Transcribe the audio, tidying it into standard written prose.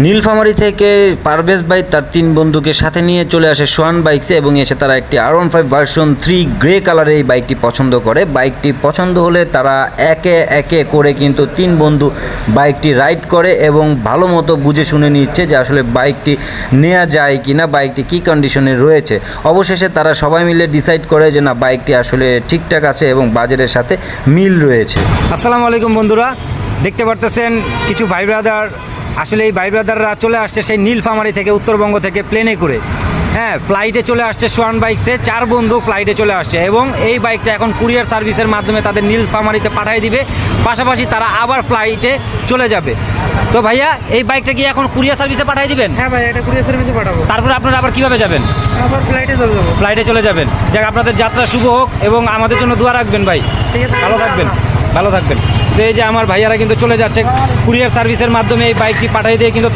নীলফামারী থেকে পারভেজ ভাই তার 3 বন্ধুকে সাথে নিয়ে চলে আসে সোহান বাইকসে এবং এসে তারা একটি R15 ভার্সন 3 গ্রে কালারের এই বাইকটি পছন্দ করে। বাইকটি পছন্দ হলে তারা একে একে করে কিন্তু 3 বন্ধু বাইকটি রাইড করে এবং ভালো মতো বুঝে শুনে নিচ্ছে যে আসলে বাইকটি নেওয়া যায় কি না, বাইকটি কী কন্ডিশনে রয়েছে। অবশেষে তারা সবাই মিলে ডিসাইড করে যে না, বাইকটি আসলে ঠিকঠাক আছে এবং বাজারের সাথে মিল রয়েছে। আসসালামু আলাইকুম বন্ধুরা, দেখতে পারতেছেন কিছু ভাই ব্রাদার, আসলে এই ভাই ব্রাদাররা চলে আসছে সেই নীলফামারী থেকে, উত্তরবঙ্গ থেকে প্লেনে করে, হ্যাঁ ফ্লাইটে চলে আসছে সোহান বাইকসে। 4 বন্ধু ফ্লাইটে চলে আসছে এবং এই বাইকটা এখন কুরিয়ার সার্ভিসের মাধ্যমে তাদের নীলফামারীতে পাঠিয়ে দিবে, পাশাপাশি তারা আবার ফ্লাইটে চলে যাবে। তো ভাইয়া, এই বাইকটা কি এখন কুরিয়ার সার্ভিসে পাঠিয়ে দিবেন? হ্যাঁ ভাই, এটা কুরিয়ার সার্ভিসে পাঠাবো। তারপরে আপনারা আবার কীভাবে যাবেন? আবার ফ্লাইটে চলে যাবো। ফ্লাইটে চলে যাবেন। যাক, আপনাদের যাত্রা শুভ হোক এবং আমাদের জন্য দোয়া রাখবেন ভাই। ঠিক আছে, ভালো থাকবেন, ভালো থাকবেন। তো এই যে আমার ভাইয়ারা কিন্তু চলে যাচ্ছে কুরিয়ার সার্ভিসের মাধ্যমে এই বাইকটি পাঠিয়ে দিয়ে কিন্তু